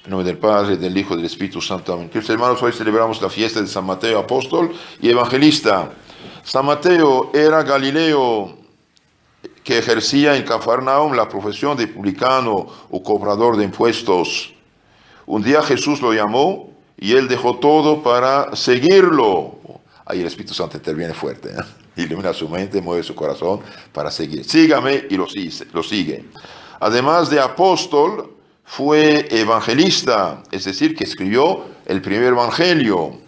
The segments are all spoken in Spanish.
En nombre del Padre, del Hijo y del Espíritu Santo. Amén. Queridos hermanos, hoy celebramos la fiesta de San Mateo, apóstol y evangelista. San Mateo era galileo que ejercía en Cafarnaum la profesión de publicano o cobrador de impuestos. Un día Jesús lo llamó y él dejó todo para seguirlo. Ahí el Espíritu Santo interviene fuerte, ¿eh? Ilumina su mente, mueve su corazón para seguir. Sígame y lo sigue. Además de apóstol, fue evangelista, es decir, que escribió el primer evangelio.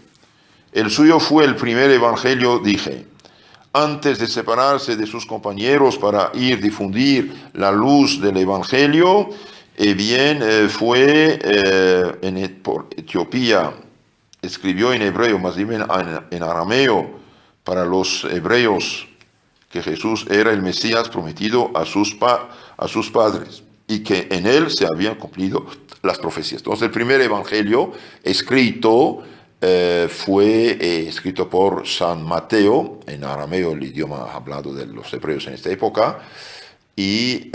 El suyo fue el primer evangelio, dije. Antes de separarse de sus compañeros para ir difundir la luz del evangelio, fue por Etiopía. Escribió en hebreo, más bien en arameo, para los hebreos, que Jesús era el Mesías prometido a sus padres y que en él se habían cumplido las profecías. Entonces, el primer evangelio escrito fue escrito por San Mateo, en arameo, el idioma hablado de los hebreos en esta época, y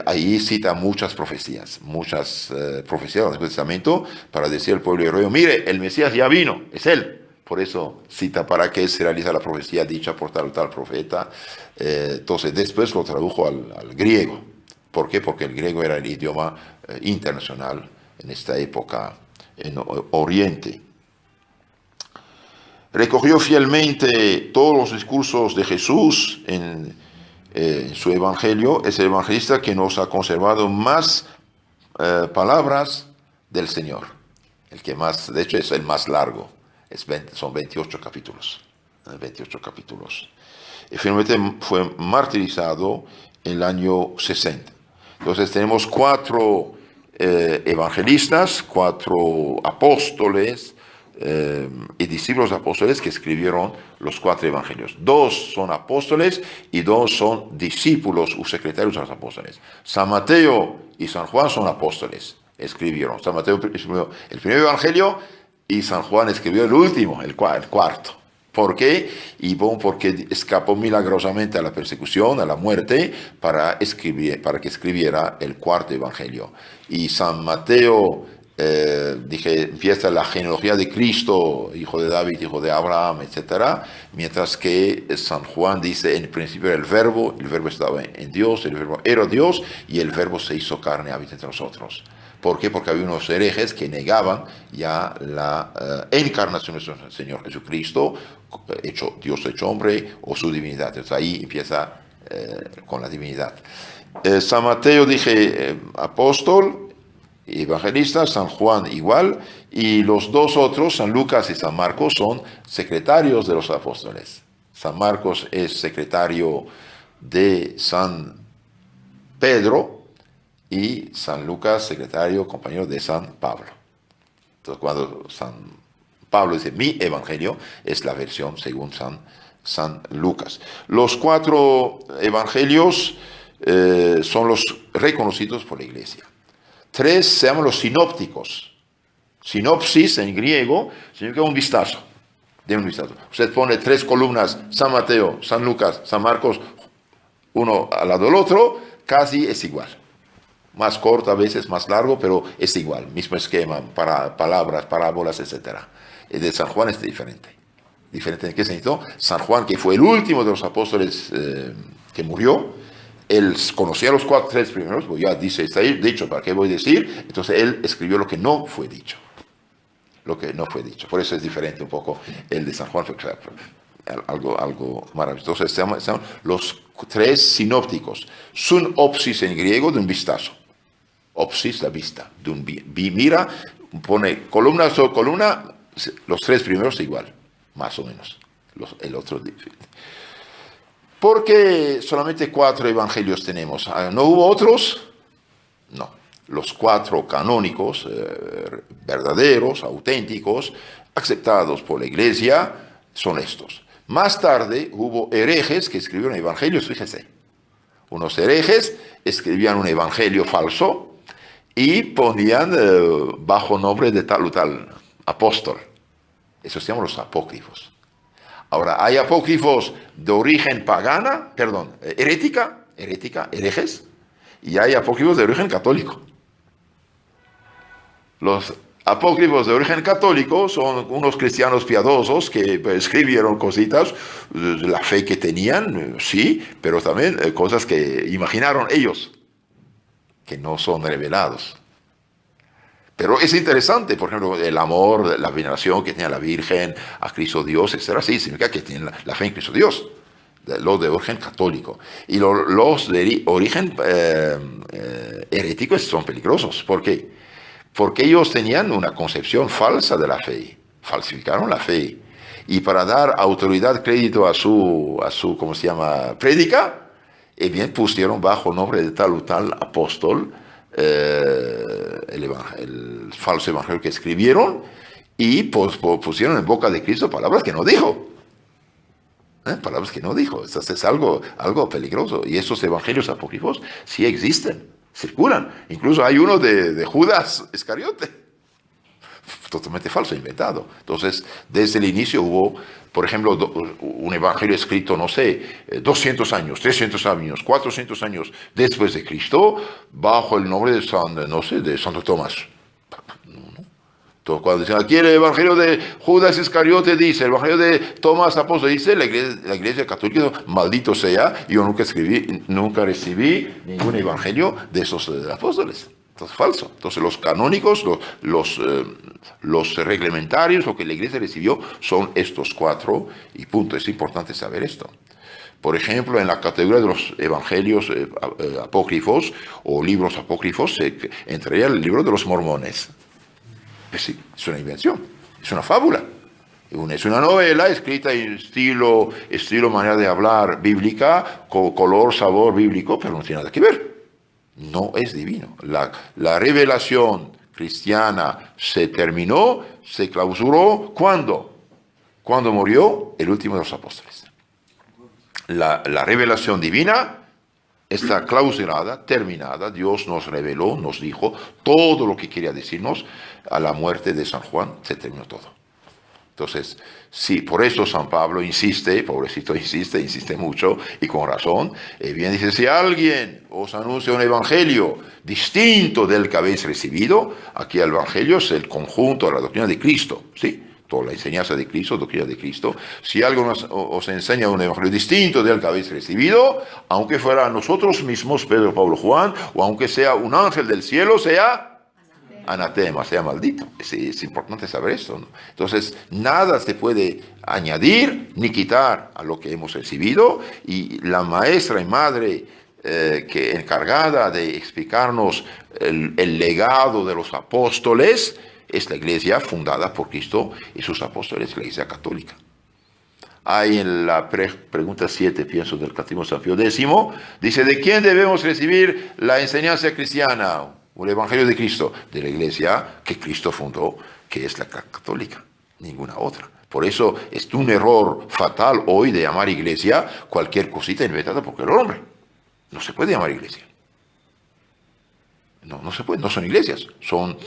ahí cita muchas profecías del Antiguo Testamento para decir al pueblo hebreo: mire, el Mesías ya vino, es él. Por eso cita para que se realiza la profecía dicha por tal o tal profeta. Entonces después lo tradujo al griego. ¿Por qué? Porque el griego era el idioma internacional en esta época en Oriente. Recogió fielmente todos los discursos de Jesús en su evangelio. Es el evangelista que nos ha conservado más palabras del Señor. El que más, de hecho, es el más largo. Son 28 capítulos. 28 capítulos. Y finalmente fue martirizado en el año 60. Entonces tenemos 4 evangelistas, 4 apóstoles y discípulos de apóstoles que escribieron los 4 evangelios. 2 son apóstoles y 2 son discípulos o secretarios de los apóstoles. San Mateo y San Juan son apóstoles, escribieron. San Mateo escribió el primer evangelio y San Juan escribió el último, el cuarto. ¿Por qué? Porque escapó milagrosamente a la persecución, a la muerte, para que escribiera el 4 evangelio. Y San Mateo, empieza la genealogía de Cristo, hijo de David, hijo de Abraham, etc. Mientras que San Juan dice: en el principio era el verbo estaba en Dios, el verbo era Dios, y el verbo se hizo carne y habita entre nosotros. ¿Por qué? Porque había unos herejes que negaban ya la encarnación de nuestro Señor Jesucristo, Dios hecho hombre, o su divinidad. Entonces ahí empieza con la divinidad. San Mateo, dije, apóstol, evangelista. San Juan igual, y los 2 otros, San Lucas y San Marcos, son secretarios de los apóstoles. San Marcos es secretario de San Pedro, y San Lucas, secretario, compañero de San Pablo. Entonces, cuando San Pablo dice mi evangelio, es la versión según San Lucas. Los 4 evangelios son los reconocidos por la Iglesia. 3 se llaman los sinópticos. Sinopsis en griego significa un vistazo. De un vistazo. Usted pone 3 columnas, San Mateo, San Lucas, San Marcos, uno al lado del otro, casi es igual. Más corto, a veces más largo, pero es igual, mismo esquema, para palabras, parábolas, etc. El de San Juan es diferente. ¿Diferente en qué sentido? San Juan, que fue el último de los apóstoles que murió, él conocía a los 3 primeros, pues ya dice, está ahí dicho, ¿para qué voy a decir? Entonces él escribió lo que no fue dicho. Lo que no fue dicho. Por eso es diferente un poco el de San Juan, fue algo maravilloso. Entonces se llaman los 3 sinópticos. Sunopsis en griego, de un vistazo. Opsis, la vista. De un mira, pone columna sobre columna, los 3 primeros igual, más o menos. El otro diferente. ¿Por qué solamente 4 evangelios tenemos? ¿No hubo otros? No. Los 4 canónicos, verdaderos, auténticos, aceptados por la Iglesia, son estos. Más tarde hubo herejes que escribieron evangelios, fíjese. Unos herejes escribían un evangelio falso y ponían bajo nombre de tal o tal apóstol. Esos se llaman los apócrifos. Ahora, hay apócrifos de origen herética, herejes, y hay apócrifos de origen católico. Los apócrifos de origen católico son unos cristianos piadosos que escribieron cositas de la fe que tenían, sí, pero también cosas que imaginaron ellos, que no son revelados. Pero es interesante, por ejemplo, el amor, la veneración que tenía la Virgen a Cristo Dios, etc. Sí, significa que tienen la fe en Cristo Dios, los de origen católico. Y los de origen herético son peligrosos. ¿Por qué? Porque ellos tenían una concepción falsa de la fe, falsificaron la fe. Y para dar autoridad, crédito a su ¿cómo se llama?, prédica, bien pusieron bajo nombre de tal o tal apóstol el falso evangelio que escribieron y pusieron en boca de Cristo palabras que no dijo. Palabras que no dijo. Esto es algo peligroso. Y esos evangelios apócrifos sí existen, circulan. Incluso hay uno de Judas Iscariote. Totalmente falso, inventado. Entonces, desde el inicio hubo, por ejemplo, un evangelio escrito, no sé, 200 años, 300 años, 400 años después de Cristo, bajo el nombre de Santo Tomás. Entonces, cuando dicen aquí el evangelio de Judas Iscariote dice, el evangelio de Tomás Apóstol dice, la iglesia católica, maldito sea, yo nunca recibí ningún evangelio de esos apóstoles. Entonces, falso. Entonces, los canónicos, los reglamentarios, lo que la iglesia recibió, son estos 4, y punto. Es importante saber esto. Por ejemplo, en la categoría de los evangelios apócrifos o libros apócrifos, entraría el libro de los mormones. Sí, es una invención, es una fábula. Es una novela escrita en estilo, manera de hablar bíblica, con color, sabor bíblico, pero no tiene nada que ver. No es divino. La revelación cristiana se terminó, se clausuró. ¿Cuándo? Cuando murió el último de los apóstoles. La revelación divina está clausurada, terminada. Dios nos reveló, nos dijo todo lo que quería decirnos. A la muerte de San Juan se terminó todo. Entonces, sí, por eso San Pablo insiste, pobrecito insiste mucho, y con razón. Bien dice, si alguien os anuncia un evangelio distinto del que habéis recibido, aquí el evangelio es el conjunto de la doctrina de Cristo, ¿sí? Toda la enseñanza de Cristo, doctrina de Cristo. Si alguien os enseña un evangelio distinto del que habéis recibido, aunque fuera nosotros mismos, Pedro, Pablo, Juan, o aunque sea un ángel del cielo, sea anatema, sea maldito. Es importante saber esto, ¿no? Entonces, nada se puede añadir ni quitar a lo que hemos recibido, y la maestra y madre que encargada de explicarnos el legado de los apóstoles es la iglesia fundada por Cristo y sus apóstoles, la iglesia católica. Hay en la pregunta 7, pienso, del Catecismo de San Pío X, dice, ¿de quién debemos recibir la enseñanza cristiana? Un evangelio de Cristo, de la iglesia que Cristo fundó, que es la católica, ninguna otra. Por eso es un error fatal hoy de llamar iglesia cualquier cosita inventada por el hombre. No se puede llamar iglesia. No se puede, no son iglesias, son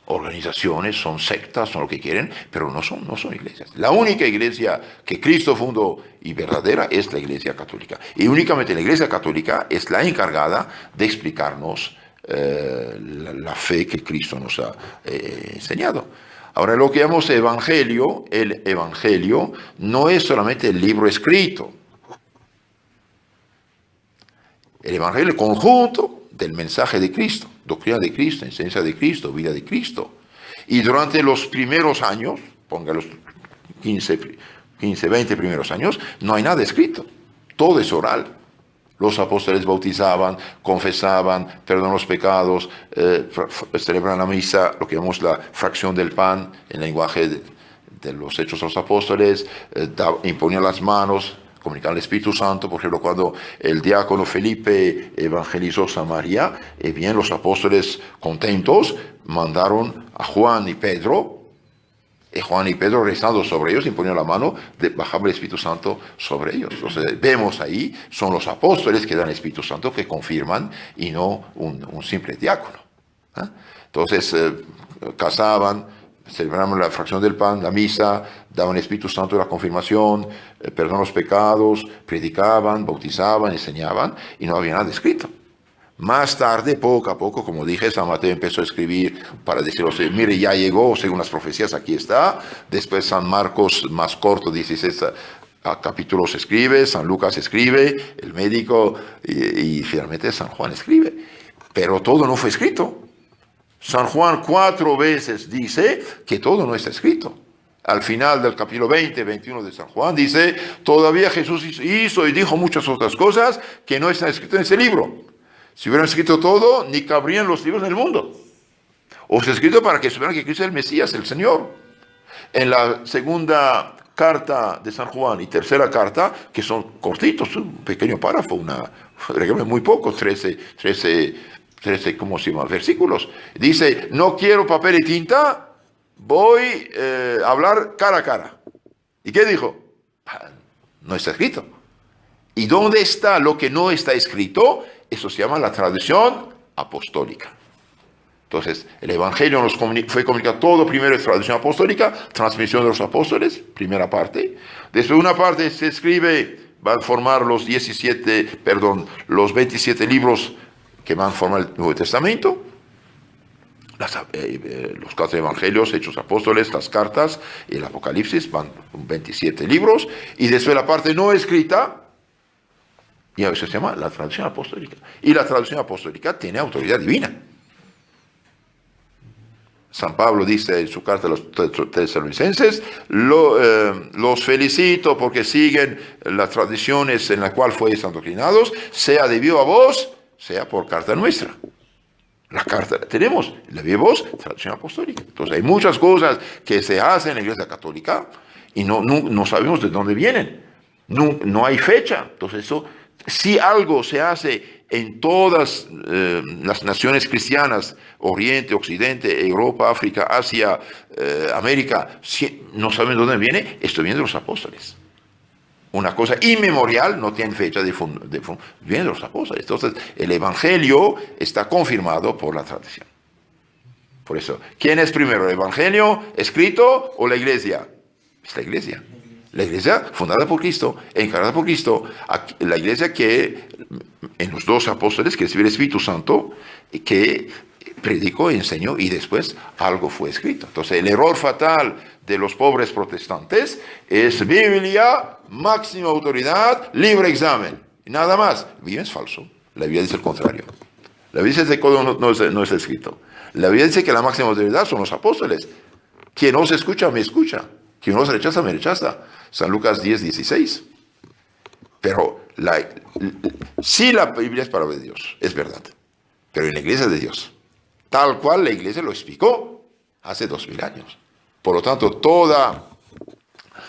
organizaciones, son sectas, son lo que quieren, pero no son iglesias. La única iglesia que Cristo fundó y verdadera es la iglesia católica. Y únicamente la iglesia católica es la encargada de explicarnos la fe que Cristo nos ha enseñado. Ahora, lo que llamamos evangelio, el evangelio no es solamente el libro escrito. El evangelio es el conjunto del mensaje de Cristo, doctrina de Cristo, enseñanza de Cristo, vida de Cristo. Y durante los primeros años, ponga los 15, 20 primeros años, no hay nada escrito, todo es oral. Los apóstoles bautizaban, confesaban, perdonan los pecados, celebran la misa, lo que llamamos la fracción del pan, en lenguaje de los Hechos de los Apóstoles, imponían las manos, comunicaban el Espíritu Santo. Por ejemplo, cuando el diácono Felipe evangelizó Samaria, bien los apóstoles contentos mandaron a Juan y Pedro. Juan y Pedro, rezando sobre ellos, imponían la mano, bajaba el Espíritu Santo sobre ellos. Entonces, vemos ahí, son los apóstoles que dan el Espíritu Santo, que confirman, y no un simple diácono. Entonces, casaban, celebraban la fracción del pan, la misa, daban el Espíritu Santo, la confirmación, perdonaban los pecados, predicaban, bautizaban, enseñaban, y no había nada escrito. Más tarde, poco a poco, como dije, San Mateo empezó a escribir para decirles, mire, ya llegó, según las profecías, aquí está. Después San Marcos, más corto, 16 capítulos escribe, San Lucas escribe, el médico, y finalmente San Juan escribe. Pero todo no fue escrito. San Juan 4 veces dice que todo no está escrito. Al final del capítulo 20, 21 de San Juan dice, todavía Jesús hizo y dijo muchas otras cosas que no están escritas en ese libro. Si hubieran escrito todo, ni cabrían los libros del mundo. O se ha escrito para que supieran que Cristo es el Mesías, el Señor. En la segunda carta de San Juan y tercera carta, que son cortitos, un pequeño párrafo, muy poco, 13, ¿cómo se llama? Versículos. Dice, no quiero papel y tinta, voy a hablar cara a cara. ¿Y qué dijo? No está escrito. ¿Y dónde está lo que no está escrito? Eso se llama la tradición apostólica. Entonces, el Evangelio fue comunicado todo primero es tradición apostólica, transmisión de los apóstoles, primera parte. Después una parte se escribe, va a formar los 27 libros que van a formar el Nuevo Testamento. Los 4 evangelios, Hechos Apóstoles, las cartas y el Apocalipsis van 27 libros. Y después la parte no escrita, y a veces se llama la traducción apostólica. Y la traducción apostólica tiene autoridad divina. San Pablo dice en su carta a los tesalonicenses, los felicito porque siguen las tradiciones en las cuales fueron adoctrinados, sea debido a vos, sea por carta nuestra. La carta la tenemos, la de vos, traducción apostólica. Entonces hay muchas cosas que se hacen en la Iglesia Católica y no sabemos de dónde vienen. No hay fecha. Entonces eso, si algo se hace en todas las naciones cristianas, Oriente, Occidente, Europa, África, Asia, América, si no saben de dónde viene, esto viene de los apóstoles. Una cosa inmemorial, no tiene fecha viene de los apóstoles. Entonces, el Evangelio está confirmado por la tradición. Por eso, ¿quién es primero, el Evangelio escrito o la Iglesia? Es la Iglesia. La Iglesia fundada por Cristo, encarnada por Cristo, la Iglesia que en los 2 apóstoles que recibió el Espíritu Santo, que predicó, enseñó y después algo fue escrito. Entonces el error fatal de los pobres protestantes es Biblia, máxima autoridad, libre examen. Y nada más. Biblia es falso. La Biblia dice el contrario. La Biblia dice que no está escrito. La Biblia dice que la máxima autoridad son los apóstoles. Quien no se escucha, me escucha. Quien no se rechaza, me rechaza. San Lucas 10, 16. Pero si la Biblia es palabra de Dios, es verdad. Pero en la iglesia de Dios, tal cual la iglesia lo explicó hace 2000 años. Por lo tanto, toda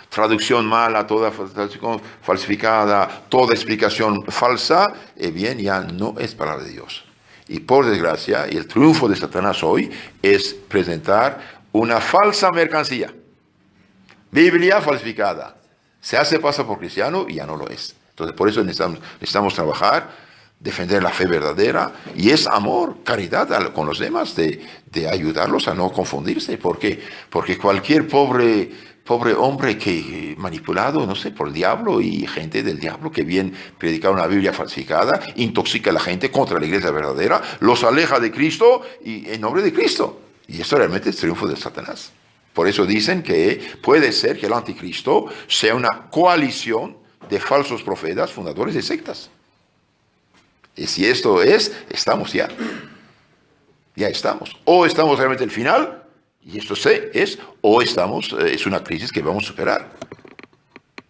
traducción mala, toda traducción falsificada, toda explicación falsa, bien, ya no es palabra de Dios. Y por desgracia, y el triunfo de Satanás hoy es presentar una falsa mercancía. Biblia falsificada. Se hace pasar por cristiano y ya no lo es. Entonces, por eso necesitamos trabajar, defender la fe verdadera, y es amor, caridad con los demás, de ayudarlos a no confundirse, porque cualquier pobre hombre que manipulado, no sé, por el diablo y gente del diablo que viene predicar una Biblia falsificada, intoxica a la gente contra la iglesia verdadera, los aleja de Cristo y en nombre de Cristo. Y esto realmente es triunfo de Satanás. Por eso dicen que puede ser que el anticristo sea una coalición de falsos profetas, fundadores de sectas. Y si esto es, estamos ya. Ya estamos. O estamos realmente al final, y esto o estamos, es una crisis que vamos a superar.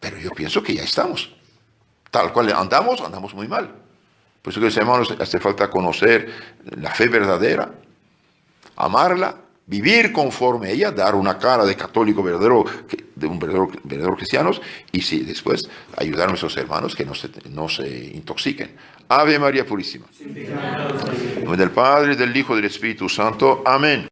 Pero yo pienso que ya estamos. Tal cual andamos muy mal. Por eso que, hermanos, hace falta conocer la fe verdadera, amarla, vivir conforme a ella, dar una cara de católico verdadero, de un verdadero cristianos, y sí, después ayudar a nuestros hermanos que no se intoxiquen. Ave María Purísima. En nombre del Padre, del Hijo y del Espíritu Santo. Amén.